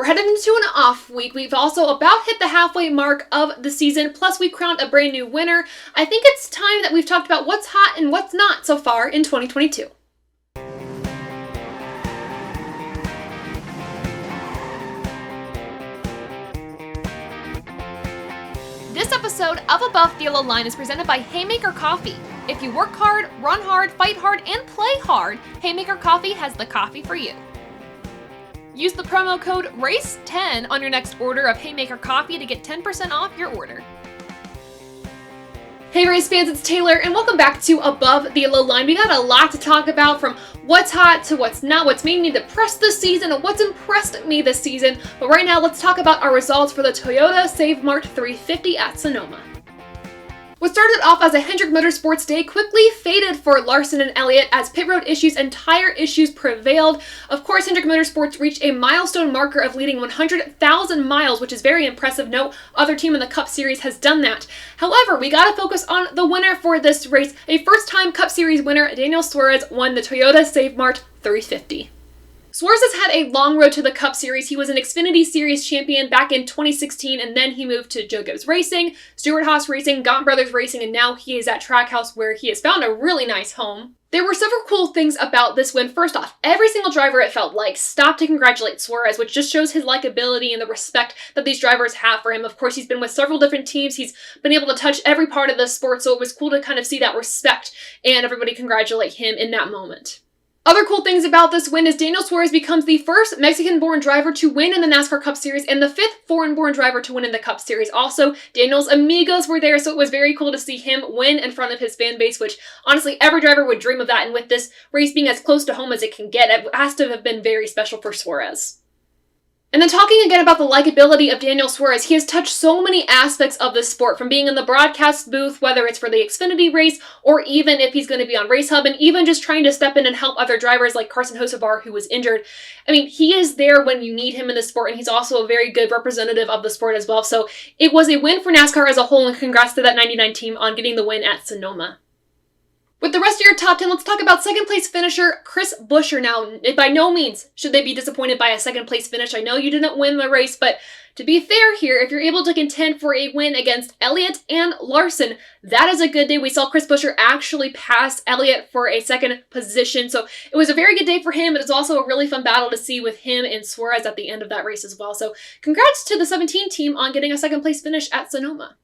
headed into an off week. We've also about hit the halfway mark of the season, plus we crowned a brand new winner. I think it's time that we've talked about what's hot and what's not so far in 2022. This episode of Above the Yellow Line is presented by Haymaker Coffee. If you work hard, run hard, fight hard, and play hard, Haymaker Coffee has the coffee for you. Use the promo code RACE10 on your next order of Haymaker Coffee to get 10% off your order. Hey Race fans, it's Taylor, and welcome back to Above the Yellow Line. We got a lot to talk about, from what's hot to what's not, what's made me depressed this season, and what's impressed me this season. But right now, let's talk about our results for the Toyota Save Mart 350 at Sonoma. What started off as a Hendrick Motorsports day quickly faded for Larson and Elliott as pit road issues and tire issues prevailed. Of course, Hendrick Motorsports reached a milestone marker of leading 100,000 miles, which is very impressive. No other team in the Cup Series has done that. However, we gotta focus on the winner for this race. A first-time Cup Series winner, Daniel Suarez, won the Toyota Save Mart 350. Suarez has had a long road to the Cup Series. He was an Xfinity Series champion back in 2016, and then he moved to Joe Gibbs Racing, Stewart Haas Racing, Gaunt Brothers Racing, and now he is at Trackhouse, where he has found a really nice home. There were several cool things about this win. First off, every single driver, it felt like, stopped to congratulate Suarez, which just shows his likability and the respect that these drivers have for him. Of course, he's been with several different teams. He's been able to touch every part of the sport, so it was cool to kind of see that respect and everybody congratulate him in that moment. Other cool things about this win is Daniel Suarez becomes the first Mexican-born driver to win in the NASCAR Cup Series and the fifth foreign-born driver to win in the Cup Series. Also, Daniel's amigos were there, so it was very cool to see him win in front of his fan base, which honestly every driver would dream of that, and with this race being as close to home as it can get, it has to have been very special for Suarez. And then talking again about the likability of Daniel Suarez, he has touched so many aspects of this sport, from being in the broadcast booth, whether it's for the Xfinity race, or even if he's going to be on Race Hub, and even just trying to step in and help other drivers like Carson Hocevar, who was injured. I mean, he is there when you need him in the sport, and he's also a very good representative of the sport as well. So it was a win for NASCAR as a whole, and congrats to that 99 team on getting the win at Sonoma. With the rest of your top 10, let's talk about second place finisher Chris Buescher. Now, by no means should they be disappointed by a second place finish. I know you didn't win the race, but to be fair here, if you're able to contend for a win against Elliott and Larson, that is a good day. We saw Chris Buescher actually pass Elliott for a second position, so it was a very good day for him. It was also a really fun battle to see with him and Suarez at the end of that race as well. So congrats to the 17 team on getting a second place finish at Sonoma.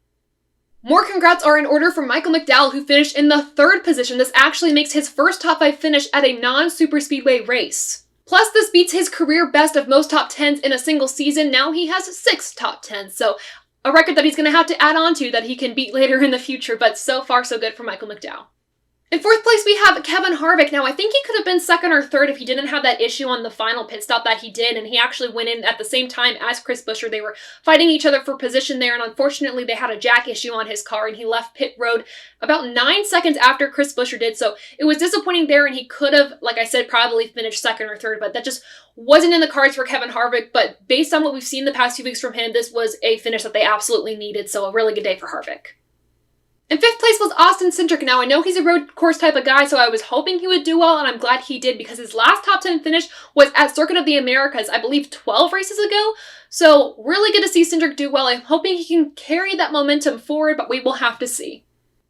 More congrats are in order for Michael McDowell, who finished in the third position. This actually makes his first top 5 finish at a non-superspeedway race. Plus, this beats his career best of most top 10s in a single season. Now he has 6 top 10s, so a record that he's going to have to add on to that he can beat later in the future, but so far so good for Michael McDowell. In fourth place, we have Kevin Harvick. Now, I think he could have been second or third if he didn't have that issue on the final pit stop that he did, and he actually went in at the same time as Chris Buescher. They were fighting each other for position there, and unfortunately, they had a jack issue on his car, and he left pit road about 9 seconds after Chris Buescher did, so it was disappointing there, and he could have, like I said, probably finished second or third, but that just wasn't in the cards for Kevin Harvick. But based on what we've seen the past few weeks from him, this was a finish that they absolutely needed, so a really good day for Harvick. In fifth place was Austin Cindric. Now, I know he's a road course type of guy, so I was hoping he would do well, and I'm glad he did, because his last top 10 finish was at Circuit of the Americas, I believe 12 races ago. So really good to see Cindric do well. I'm hoping he can carry that momentum forward, but we will have to see.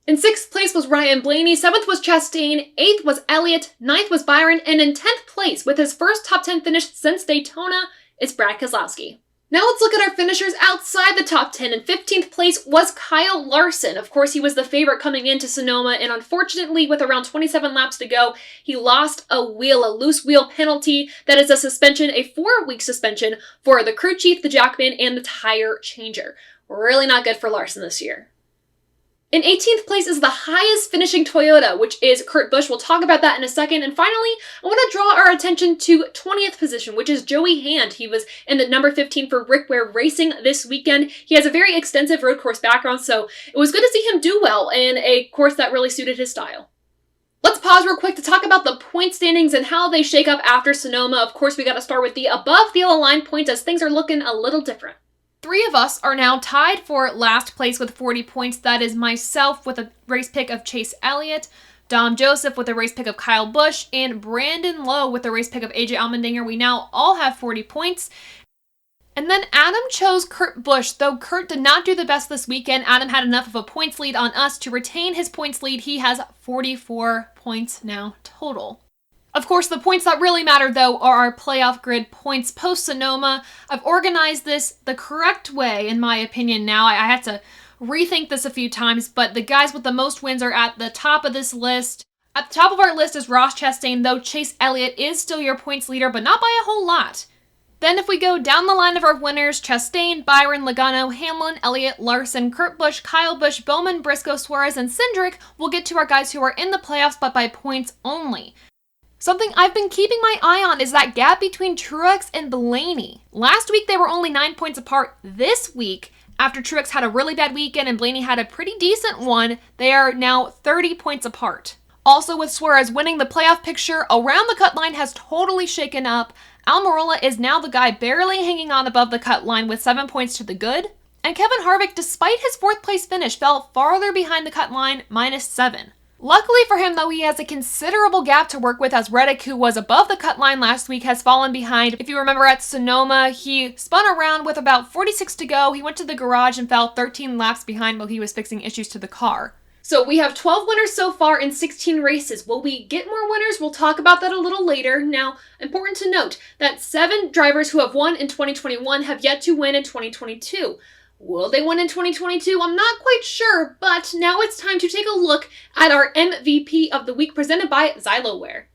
In sixth place was Ryan Blaney, 7th was Chastain, 8th was Elliott, 9th was Byron, and in 10th place, with his first top 10 finish since Daytona, it's Brad Keselowski. Now let's look at our finishers outside the top 10. In 15th place was Kyle Larson. Of course, he was the favorite coming into Sonoma, and unfortunately, with around 27 laps to go, he lost a loose wheel penalty. That is a suspension, a 4-week suspension for the crew chief, the jackman, and the tire changer. Really not good for Larson this year. In 18th place is the highest finishing Toyota, which is Kurt Busch. We'll talk about that in a second. And finally, I want to draw our attention to 20th position, which is Joey Hand. He was in the number 15 for Rick Ware Racing this weekend. He has a very extensive road course background, so it was good to see him do well in a course that really suited his style. Let's pause real quick to talk about the point standings and how they shake up after Sonoma. Of course, we got to start with the above the yellow line points, as things are looking a little different. 3 of us are now tied for last place with 40 points. That is myself with a race pick of Chase Elliott, Dom Joseph with a race pick of Kyle Busch, and Brandon Lowe with a race pick of AJ Allmendinger. We now all have 40 points. And then Adam chose Kurt Busch. Though Kurt did not do the best this weekend, Adam had enough of a points lead on us to retain his points lead. He has 44 points now total. Of course, the points that really matter, though, are our playoff grid points post-Sonoma. I've organized this the correct way, in my opinion, now. I had to rethink this a few times, but the guys with the most wins are at the top of this list. At the top of our list is Ross Chastain, though Chase Elliott is still your points leader, but not by a whole lot. Then if we go down the line of our winners, Chastain, Byron, Logano, Hamlin, Elliott, Larson, Kurt Busch, Kyle Busch, Bowman, Briscoe, Suarez, and Cindric, we'll get to our guys who are in the playoffs, but by points only. Something I've been keeping my eye on is that gap between Truex and Blaney. Last week, they were only 9 points apart. This week, after Truex had a really bad weekend and Blaney had a pretty decent one, they are now 30 points apart. Also, with Suarez winning, the playoff picture around the cut line has totally shaken up. Almirola is now the guy barely hanging on above the cut line with 7 points to the good. And Kevin Harvick, despite his 4th place finish, fell farther behind the cut line, -7. Luckily for him, though, he has a considerable gap to work with, as Reddick, who was above the cut line last week, has fallen behind. If you remember at Sonoma, he spun around with about 46 to go. He went to the garage and fell 13 laps behind while he was fixing issues to the car. So we have 12 winners so far in 16 races. Will we get more winners? We'll talk about that a little later. Now, important to note that 7 drivers who have won in 2021 have yet to win in 2022. Will they win in 2022? I'm not quite sure, but now it's time to take a look at our MVP of the week presented by Zyloware.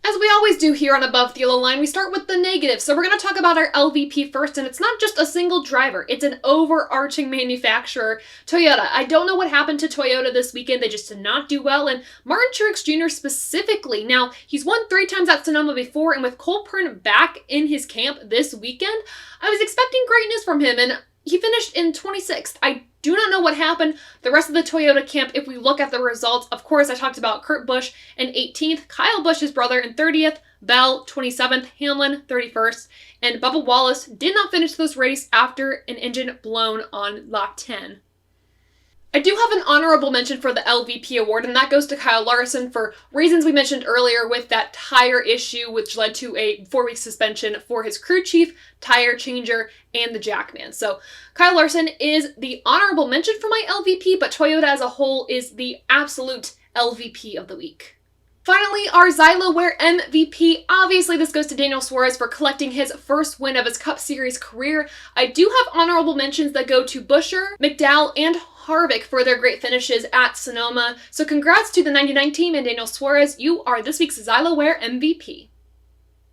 As we always do here on Above the Yellow Line, we start with the negative. So we're going to talk about our LVP first, and it's not just a single driver. It's an overarching manufacturer, Toyota. I don't know what happened to Toyota this weekend. They just did not do well, and Martin Truex Jr. specifically. Now, he's won 3 times at Sonoma before, and with Cole Pearn back in his camp this weekend, I was expecting greatness from him, and he finished in 26th. I do not know what happened. The rest of the Toyota camp, if we look at the results, of course, I talked about Kurt Busch in 18th, Kyle Busch, his brother, in 30th, Bell, 27th, Hamlin, 31st, and Bubba Wallace did not finish this race after an engine blown on lap 10. I do have an honorable mention for the LVP award, and that goes to Kyle Larson for reasons we mentioned earlier with that tire issue, which led to a 4-week suspension for his crew chief, tire changer, and the jackman. So Kyle Larson is the honorable mention for my LVP, but Toyota as a whole is the absolute LVP of the week. Finally, our Zyloware MVP. Obviously, this goes to Daniel Suarez for collecting his first win of his Cup Series career. I do have honorable mentions that go to Buescher, McDowell, and Harvick for their great finishes at Sonoma. So congrats to the 99 team and Daniel Suarez. You are this week's Zyloware MVP.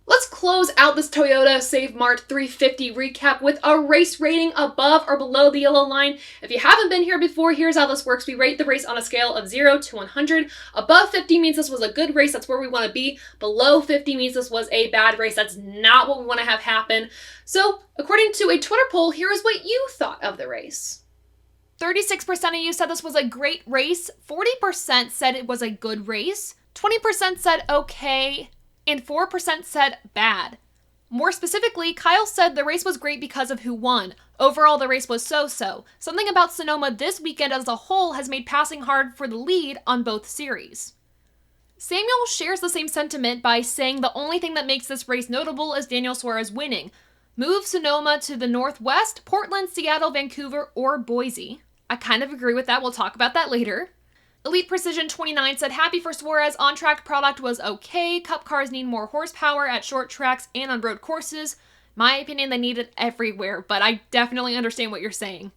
Let's close out this Toyota Save Mart 350 recap with a race rating above or below the yellow line. If you haven't been here before, here's how this works. We rate the race on a scale of 0 to 100. Above 50 means this was a good race. That's where we want to be. Below 50 means this was a bad race. That's not what we want to have happen. So, according to a Twitter poll, here is what you thought of the race. 36% of you said this was a great race. 40% said it was a good race. 20% said okay. And 4% said bad. More specifically, Kyle said the race was great because of who won. Overall, the race was so-so. Something about Sonoma this weekend as a whole has made passing hard for the lead on both series. Samuel shares the same sentiment by saying the only thing that makes this race notable is Daniel Suarez winning. Move Sonoma to the northwest, Portland, Seattle, Vancouver, or Boise. I kind of agree with that. We'll talk about that later. Elite Precision 29 said, happy for Suarez, on-track product was okay, Cup cars need more horsepower at short tracks and on road courses. My opinion, they need it everywhere, but I definitely understand what you're saying.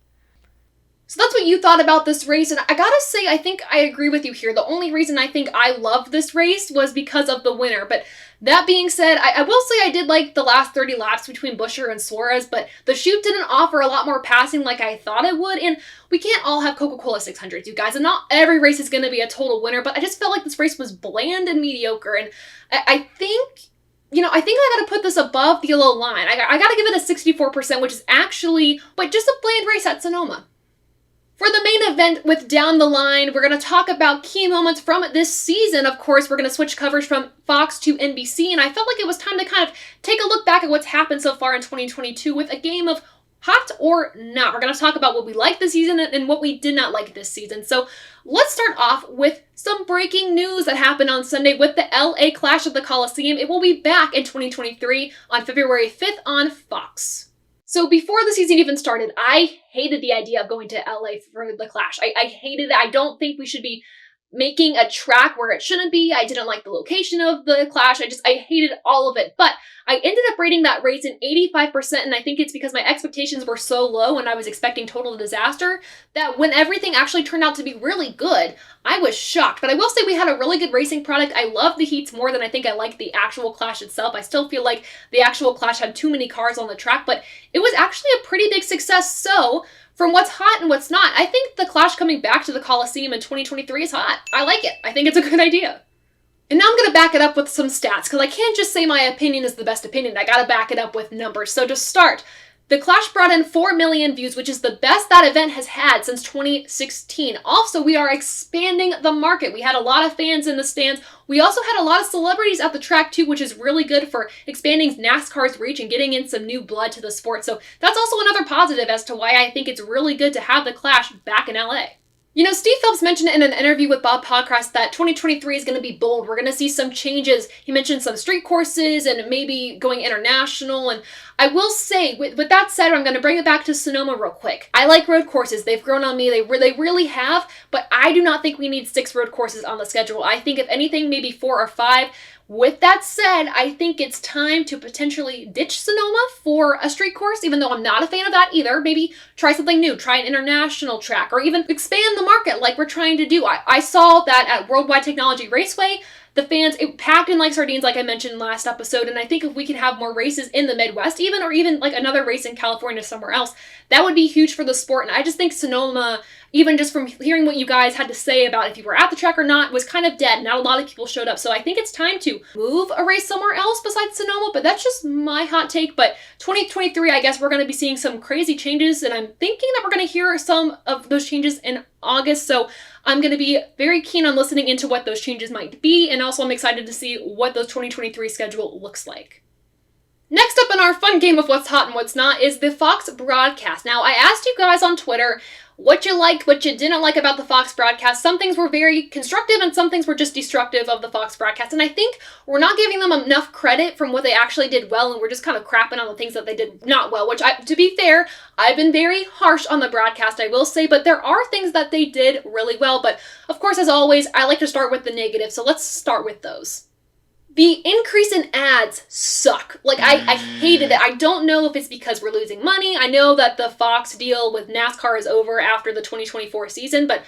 So that's what you thought about this race, and I gotta say, I think I agree with you here. The only reason I think I loved this race was because of the winner, but that being said, I will say I did like the last 30 laps between Buescher and Suarez, but the chute didn't offer a lot more passing like I thought it would, and we can't all have Coca-Cola 600s, you guys, and not every race is going to be a total winner, but I just felt like this race was bland and mediocre, and I think I gotta put this above the yellow line. I gotta give it a 64%, which is actually, but just a bland race at Sonoma. For the main event with Down the Line, we're going to talk about key moments from this season. Of course, we're going to switch coverage from Fox to NBC, and I felt like it was time to kind of take a look back at what's happened so far in 2022 with a game of hot or not. We're going to talk about what we liked this season and what we did not like this season. So let's start off with some breaking news that happened on Sunday with the LA Clash at the Coliseum. It will be back in 2023 on February 5th on Fox. So before the season even started, I hated the idea of going to LA for the Clash. I hated it. I don't think we should be making a track where it shouldn't be. I didn't like the location of the Clash. I hated all of it. But I ended up rating that race in 85%, and I think it's because my expectations were so low and I was expecting total disaster that when everything actually turned out to be really good, I was shocked. But I will say we had a really good racing product. I love the heats more than I think I like the actual Clash itself. I still feel like the actual Clash had too many cars on the track, but it was actually a pretty big success. So from what's hot and what's not, I think the Clash coming back to the Coliseum in 2023 is hot. I like it. I think it's a good idea. And now I'm going to back it up with some stats, because I can't just say my opinion is the best opinion. I got to back it up with numbers. So to start, the Clash brought in 4 million views, which is the best that event has had since 2016. Also, we are expanding the market. We had a lot of fans in the stands. We also had a lot of celebrities at the track too, which is really good for expanding NASCAR's reach and getting in some new blood to the sport. So that's also another positive as to why I think it's really good to have the Clash back in LA. You know, Steve Phelps mentioned in an interview with Bob Podcast that 2023 is going to be bold. We're going to see some changes. He mentioned some street courses and maybe going international. And I will say, with that said, I'm going to bring it back to Sonoma real quick. I like road courses. They've grown on me. They really have. But I do not think we need 6 road courses on the schedule. I think if anything, maybe 4 or 5. With that said, I think it's time to potentially ditch Sonoma for a street course, even though I'm not a fan of that either. Maybe try something new, try an international track, or even expand the market like we're trying to do. I saw that at Worldwide Technology Raceway, the fans, it packed in like sardines, like I mentioned last episode, and I think if we can have more races in the Midwest even, or even like another race in California somewhere else, that would be huge for the sport. And I just think Sonoma, even just from hearing what you guys had to say about if you were at the track or not, was kind of dead. Not a lot of people showed up. So I think it's time to move a race somewhere else besides Sonoma, but that's just my hot take. But 2023, I guess we're going to be seeing some crazy changes, and I'm thinking that we're going to hear some of those changes in August. So I'm going to be very keen on listening into what those changes might be, and also I'm excited to see what the 2023 schedule looks like. Next up in our fun game of what's hot and what's not is the Fox broadcast. Now, I asked you guys on Twitter what you liked, what you didn't like about the Fox broadcast. Some things were very constructive and some things were just destructive of the Fox broadcast. And I think we're not giving them enough credit from what they actually did well, and we're just kind of crapping on the things that they did not well, which, to be fair, I've been very harsh on the broadcast, I will say, but there are things that they did really well. But of course, as always, I like to start with the negative, so let's start with those. The increase in ads suck. Like, I hated it. I don't know if it's because we're losing money. I know that the Fox deal with NASCAR is over after the 2024 season, but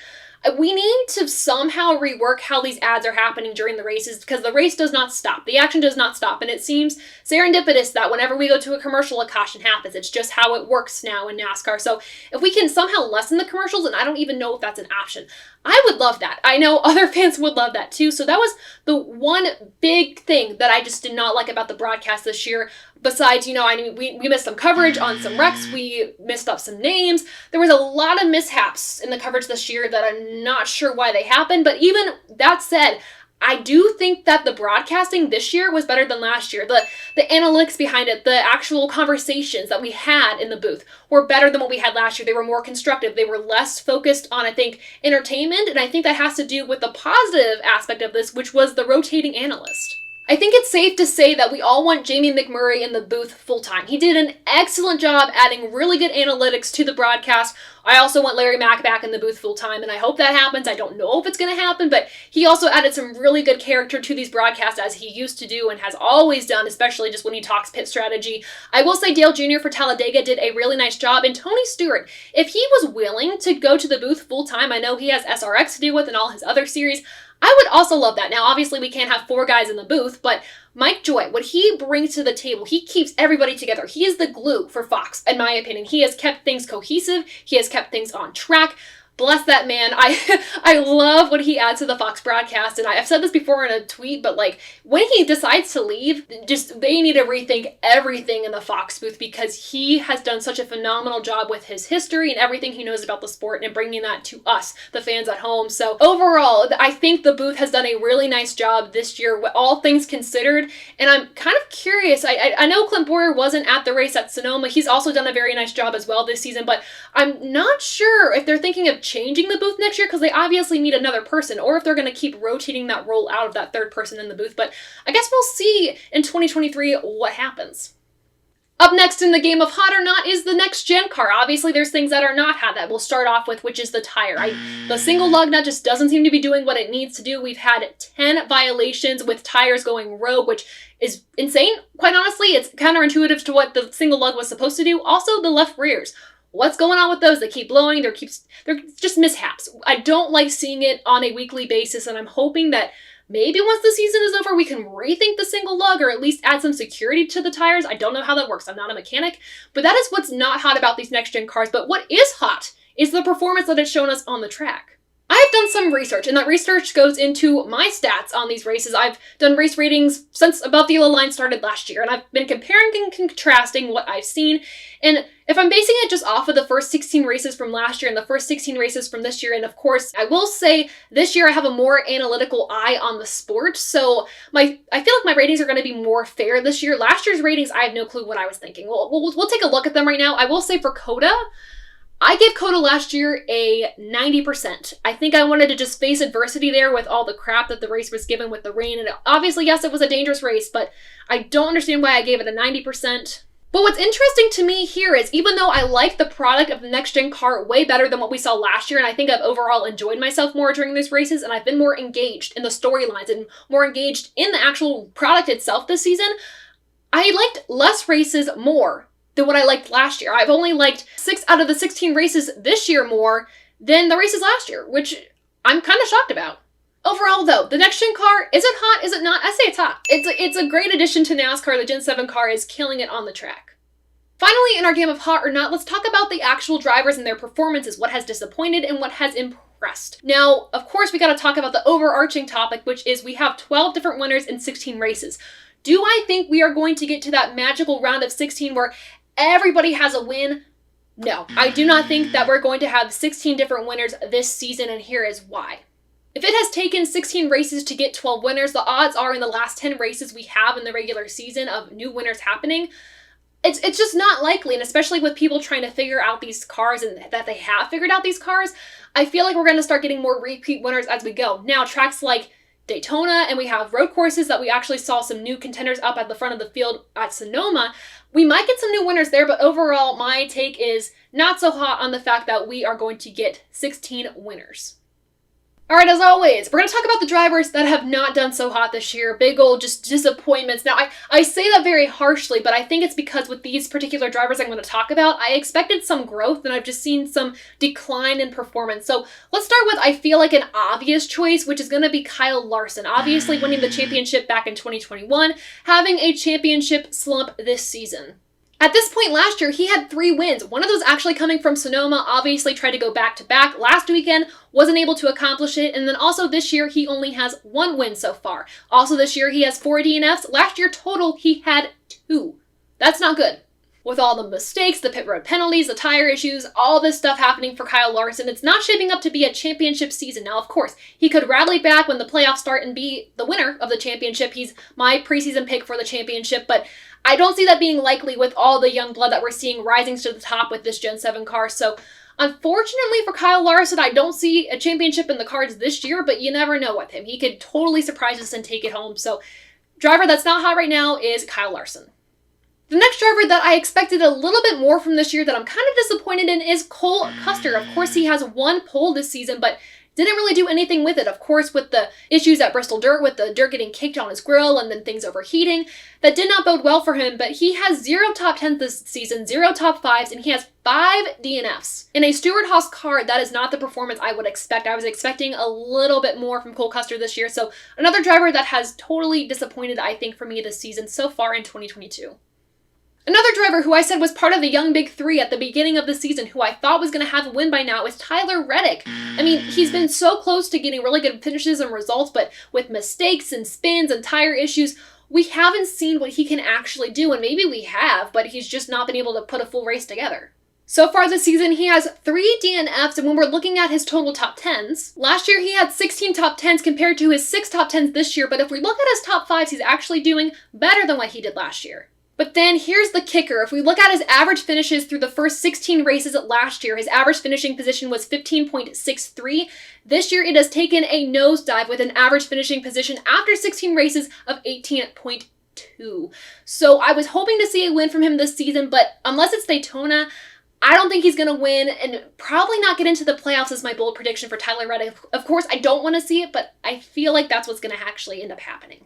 we need to somehow rework how these ads are happening during the races, because the race does not stop. The action does not stop. And it seems serendipitous that whenever we go to a commercial, a caution happens. It's just how it works now in NASCAR. So if we can somehow lessen the commercials, and I don't even know if that's an option, I would love that. I know other fans would love that too. So that was the one big thing that I just did not like about the broadcast this year. Besides, you know, I mean, we missed some coverage on some wrecks. We missed up some names. There was a lot of mishaps in the coverage this year that I'm not sure why they happened. But even that said, I do think that the broadcasting this year was better than last year. The analytics behind it, the actual conversations that we had in the booth were better than what we had last year. They were more constructive. They were less focused on, I think, entertainment. And I think that has to do with the positive aspect of this, which was the rotating analyst. I think it's safe to say that we all want Jamie McMurray in the booth full-time. He did an excellent job adding really good analytics to the broadcast. I also want Larry Mack back in the booth full-time, and I hope that happens. I don't know if it's going to happen, but he also added some really good character to these broadcasts, as he used to do and has always done, especially just when he talks pit strategy. I will say Dale Jr. for Talladega did a really nice job, and Tony Stewart, if he was willing to go to the booth full-time, I know he has SRX to deal with and all his other series, I would also love that. Now, obviously, we can't have 4 guys in the booth, but Mike Joy, what he brings to the table, he keeps everybody together. He is the glue for Fox, in my opinion. He has kept things cohesive. He has kept things on track. Bless that man. I love what he adds to the Fox broadcast, and I've said this before in a tweet, but like, when he decides to leave, just they need to rethink everything in the Fox booth, because he has done such a phenomenal job with his history and everything he knows about the sport and bringing that to us, the fans at home. So overall, I think the booth has done a really nice job this year, all things considered, and I'm kind of curious. I know Clint Boyer wasn't at the race at Sonoma. He's also done a very nice job as well this season, but I'm not sure if they're thinking of changing the booth next year, because they obviously need another person, or if they're going to keep rotating that role out of that third person in the booth. But I guess we'll see in 2023 what happens. Up next in the game of hot or not is the next gen car. Obviously, there's things that are not hot that we'll start off with, which is the tire. The single lug nut just doesn't seem to be doing what it needs to do. We've had 10 violations with tires going rogue, which is insane. Quite honestly, it's counterintuitive to what the single lug was supposed to do. Also, the left rears. What's going on with those? They keep blowing. They're just mishaps. I don't like seeing it on a weekly basis, and I'm hoping that maybe once the season is over, we can rethink the single lug or at least add some security to the tires. I don't know how that works. I'm not a mechanic. But that is what's not hot about these next-gen cars. But what is hot is the performance that it's shown us on the track. I've done some research, and that research goes into my stats on these races. I've done race ratings since Above the Yellow Line started last year, and I've been comparing and contrasting what I've seen. And if I'm basing it just off of the first 16 races from last year and the first 16 races from this year, and of course, I will say this year I have a more analytical eye on the sport, so I feel like my ratings are going to be more fair this year. Last year's ratings, I have no clue what I was thinking. We'll take a look at them right now. I will say for COTA, I gave COTA last year a 90%. I think I wanted to just face adversity there with all the crap that the race was given with the rain. And obviously, yes, it was a dangerous race, but I don't understand why I gave it a 90%. But what's interesting to me here is even though I like the product of the next-gen car way better than what we saw last year, and I think I've overall enjoyed myself more during these races, and I've been more engaged in the storylines and more engaged in the actual product itself this season, I liked less races more than what I liked last year. I've only liked 6 out of the 16 races this year more than the races last year, which I'm kind of shocked about. Overall, though, the next-gen car, is it hot? Is it not? I say it's hot. It's a great addition to NASCAR. The Gen 7 car is killing it on the track. Finally, in our game of hot or not, let's talk about the actual drivers and their performances, what has disappointed and what has impressed. Now, of course, we got to talk about the overarching topic, which is we have 12 different winners in 16 races. Do I think we are going to get to that magical round of 16 where everybody has a win? No, I do not think that we're going to have 16 different winners this season, and here is why. If it has taken 16 races to get 12 winners, the odds are in the last 10 races we have in the regular season of new winners happening, it's just not likely, and especially with people trying to figure out these cars and that they have figured out these cars, I feel like we're going to start getting more repeat winners as we go. Now, tracks like Daytona, and we have road courses that we actually saw some new contenders up at the front of the field at Sonoma. We might get some new winners there, but overall, my take is not so hot on the fact that we are going to get 16 winners. All right, as always, we're going to talk about the drivers that have not done so hot this year. Big old just disappointments. Now, I say that very harshly, but I think it's because with these particular drivers I'm going to talk about, I expected some growth, and I've just seen some decline in performance. So let's start with, I feel like, an obvious choice, which is going to be Kyle Larson. Obviously winning the championship back in 2021, having a championship slump this season. At this point last year, he had 3 wins. One of those actually coming from Sonoma, obviously tried to go back-to-back. Last weekend, wasn't able to accomplish it. And then also this year, he only has 1 win so far. Also this year, he has 4 DNFs. Last year total, he had 2. That's not good. With all the mistakes, the pit road penalties, the tire issues, all this stuff happening for Kyle Larson, it's not shaping up to be a championship season. Now, of course, he could rally back when the playoffs start and be the winner of the championship. He's my preseason pick for the championship, but I don't see that being likely with all the young blood that we're seeing rising to the top with this Gen 7 car. So, unfortunately for Kyle Larson, I don't see a championship in the cards this year, but you never know with him. He could totally surprise us and take it home. So, driver that's not hot right now is Kyle Larson. The next driver that I expected a little bit more from this year that I'm kind of disappointed in is Cole Custer. Of course, he has 1 pole this season, but didn't really do anything with it. Of course, with the issues at Bristol Dirt, with the dirt getting kicked on his grill and then things overheating, that did not bode well for him, but he has 0 top 10s this season, 0 top 5s, and he has 5 DNFs. In a Stewart-Haas car, that is not the performance I would expect. I was expecting a little bit more from Cole Custer this year, so another driver that has totally disappointed, I think, for me this season so far in 2022. Another driver who I said was part of the young big 3 at the beginning of the season, who I thought was going to have a win by now, is Tyler Reddick. I mean, he's been so close to getting really good finishes and results, but with mistakes and spins and tire issues, we haven't seen what he can actually do, and maybe we have, but he's just not been able to put a full race together. So far this season, he has 3 DNFs, and when we're looking at his total top 10s, last year he had 16 top 10s compared to his 6 top 10s this year, but if we look at his top 5s, he's actually doing better than what he did last year. But then here's the kicker. If we look at his average finishes through the first 16 races last year, his average finishing position was 15.63. This year it has taken a nosedive with an average finishing position after 16 races of 18.2. 2. So I was hoping to see a win from him this season, but unless it's Daytona, I don't think he's going to win and probably not get into the playoffs is my bold prediction for Tyler Reddick. Of course, I don't want to see it, but I feel like that's what's going to actually end up happening.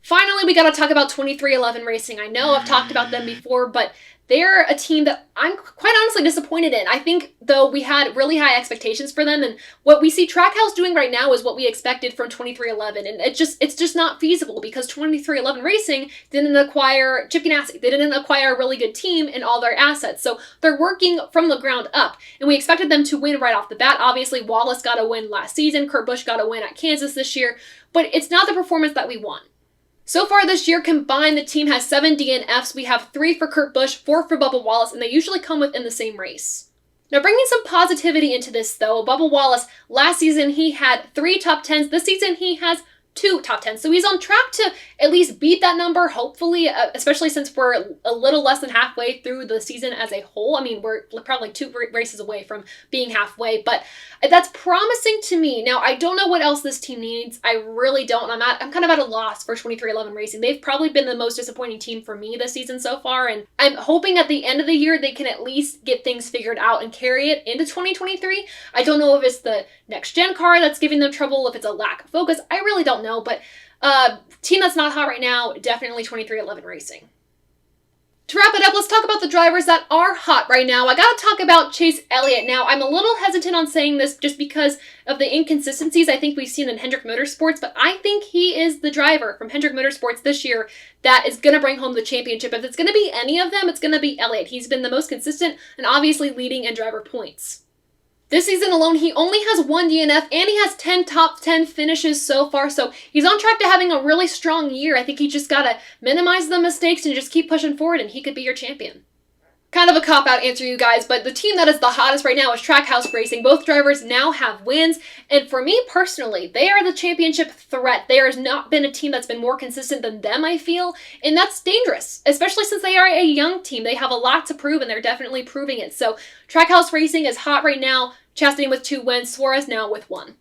Finally, we got to talk about 23XI Racing. I know I've talked about them before, but they're a team that I'm quite honestly disappointed in. I think, though, we had really high expectations for them, and what we see Trackhouse doing right now is what we expected from 23XI, and it's just not feasible because 23XI Racing didn't acquire Chip Ganassi. They didn't acquire a really good team and all their assets, so they're working from the ground up, and we expected them to win right off the bat. Obviously, Wallace got a win last season, Kurt Busch got a win at Kansas this year, but it's not the performance that we want. So far this year, combined, the team has 7 DNFs. We have 3 for Kurt Busch, 4 for Bubba Wallace, and they usually come within the same race. Now, bringing some positivity into this, though, Bubba Wallace, last season he had 3 top 10s. This season he has 2 top 10s. So he's on track to at least beat that number, hopefully, especially since we're a little less than halfway through the season as a whole. I mean, we're probably 2 races away from being halfway, but that's promising to me. Now, I don't know what else this team needs. I really don't. I'm kind of at a loss for 23XI Racing. They've probably been the most disappointing team for me this season so far, and I'm hoping at the end of the year they can at least get things figured out and carry it into 2023. I don't know if it's the next gen car that's giving them trouble, if it's a lack of focus. I really don't know, but team that's not hot right now, definitely 23XI Racing. To wrap it up, let's talk about the drivers that are hot right now. I gotta talk about Chase Elliott. Now, I'm a little hesitant on saying this just because of the inconsistencies I think we've seen in Hendrick Motorsports, but I think he is the driver from Hendrick Motorsports this year that is gonna bring home the championship. If it's gonna be any of them, it's gonna be Elliott. He's been the most consistent and obviously leading in driver points. This season alone, he only has 1 DNF, and he has 10 top 10 finishes so far, so he's on track to having a really strong year. I think he just gotta minimize the mistakes and just keep pushing forward, and he could be your champion. Kind of a cop-out answer, you guys, but the team that is the hottest right now is Trackhouse Racing. Both drivers now have wins, and for me personally, they are the championship threat. There has not been a team that's been more consistent than them, I feel, and that's dangerous, especially since they are a young team. They have a lot to prove, and they're definitely proving it. So Trackhouse Racing is hot right now. Chastain with 2 wins, Suarez now with 1.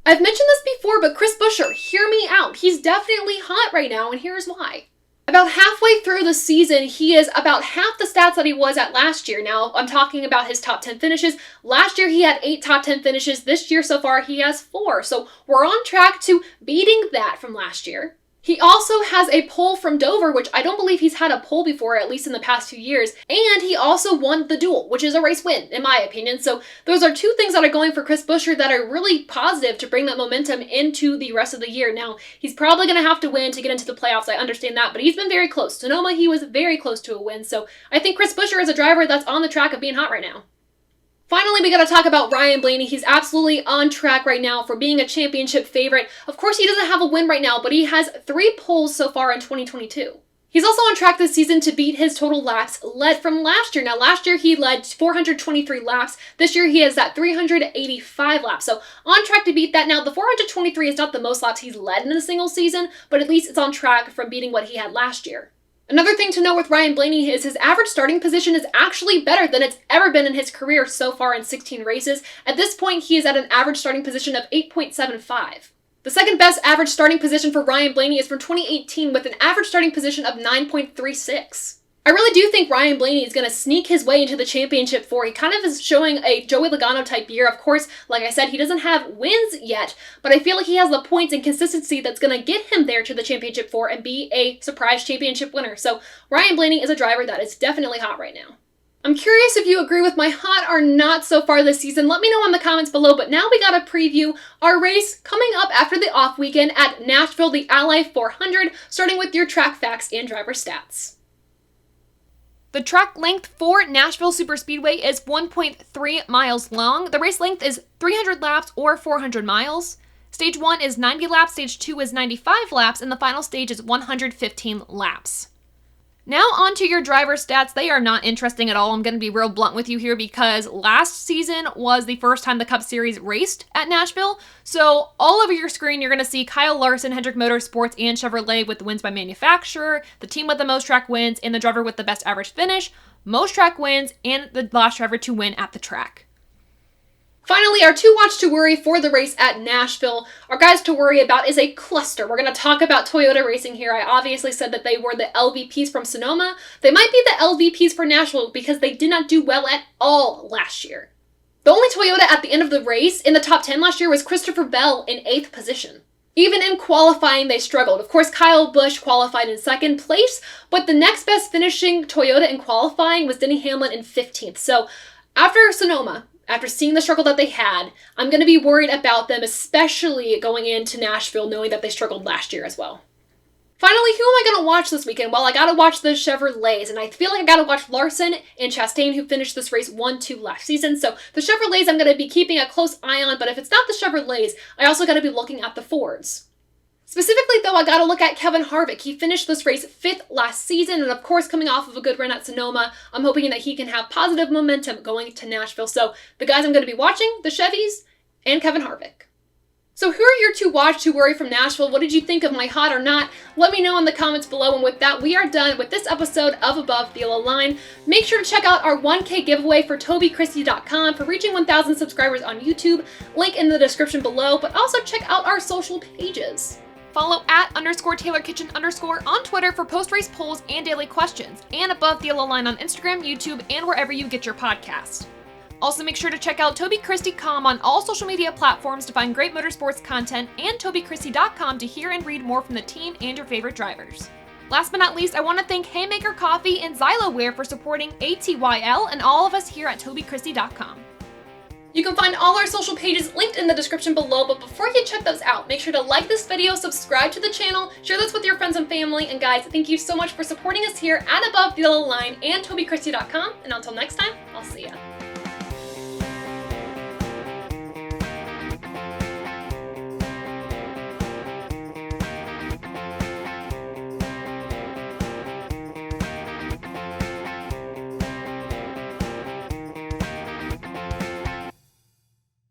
I've mentioned this before, but Chris Buescher, hear me out. He's definitely hot right now, and here's why. About halfway through the season, he is about half the stats that he was at last year. Now, I'm talking about his top 10 finishes. Last year, he had 8 top 10 finishes. This year, so far, he has 4. So we're on track to beating that from last year. He also has a pole from Dover, which I don't believe he's had a pole before, at least in the past 2 years. And he also won the duel, which is a race win, in my opinion. So those are 2 things that are going for Chris Buescher that are really positive to bring that momentum into the rest of the year. Now, he's probably going to have to win to get into the playoffs. I understand that, but he's been very close. Sonoma, he was very close to a win. So I think Chris Buescher is a driver that's on the track of being hot right now. Finally, we gotta talk about Ryan Blaney. He's absolutely on track right now for being a championship favorite. Of course, he doesn't have a win right now, but he has 3 poles so far in 2022. He's also on track this season to beat his total laps led from last year. Now, last year he led 423 laps. This year he is at 385 laps. So on track to beat that. Now, the 423 is not the most laps he's led in a single season, but at least it's on track from beating what he had last year. Another thing to note with Ryan Blaney is his average starting position is actually better than it's ever been in his career so far in 16 races. At this point, he is at an average starting position of 8.75. The second best average starting position for Ryan Blaney is from 2018 with an average starting position of 9.36. I really do think Ryan Blaney is going to sneak his way into the championship 4. He kind of is showing a Joey Logano type year. Of course, like I said, he doesn't have wins yet, but I feel like he has the points and consistency that's going to get him there to the championship 4 and be a surprise championship winner. So Ryan Blaney is a driver that is definitely hot right now. I'm curious if you agree with my hot or not so far this season. Let me know in the comments below, but now we got to preview our race coming up after the off weekend at Nashville, the Ally 400, starting with your track facts and driver stats. The track length for Nashville Superspeedway is 1.3 miles long. The race length is 300 laps or 400 miles. Stage 1 is 90 laps, Stage 2 is 95 laps, and the final stage is 115 laps. Now on to your driver stats. They are not interesting at all. I'm going to be real blunt with you here because last season was the first time the Cup Series raced at Nashville. So all over your screen, you're going to see Kyle Larson, Hendrick Motorsports, and Chevrolet with the wins by manufacturer, the team with the most track wins, and the driver with the best average finish, most track wins, and the last driver to win at the track. Finally, our to watch to worry for the race at Nashville, our guys to worry about is a cluster. We're going to talk about Toyota Racing here. I obviously said that they were the LVPs from Sonoma. They might be the LVPs for Nashville because they did not do well at all last year. The only Toyota at the end of the race in the top 10 last year was Christopher Bell in 8th position. Even in qualifying, they struggled. Of course, Kyle Busch qualified in 2nd place, but the next best finishing Toyota in qualifying was Denny Hamlin in 15th. So after Sonoma, after seeing the struggle that they had, I'm going to be worried about them, especially going into Nashville, knowing that they struggled last year as well. Finally, who am I going to watch this weekend? Well, I got to watch the Chevrolets, and I feel like I got to watch Larson and Chastain, who finished this race 1-2 last season. So the Chevrolets I'm going to be keeping a close eye on, but if it's not the Chevrolets, I also got to be looking at the Fords. Specifically, though, I got to look at Kevin Harvick. He finished this race 5th last season, and of course, coming off of a good run at Sonoma, I'm hoping that he can have positive momentum going to Nashville. So the guys I'm going to be watching, the Chevys and Kevin Harvick. So who are your to watch, to worry from Nashville? What did you think of my hot or not? Let me know in the comments below. And with that, we are done with this episode of Above the Yellow Line. Make sure to check out our 1K giveaway for TobyChristie.com for reaching 1,000 subscribers on YouTube. Link in the description below, but also check out our social pages. Follow @_TaylorKitchen_ on Twitter for post-race polls and daily questions, and Above the Yellow Line on Instagram, YouTube, and wherever you get your podcast. Also, make sure to check out TobyChristieCom on all social media platforms to find great motorsports content, and TobyChristie.com to hear and read more from the team and your favorite drivers. Last but not least, I want to thank Haymaker Coffee and Zyloware for supporting ATYL and all of us here at TobyChristie.com. You can find all our social pages linked in the description below, but before you check those out, make sure to like this video, subscribe to the channel, share this with your friends and family, and guys, thank you so much for supporting us here at Above the Yellow Line and TobyChristie.com, and until next time, I'll see ya.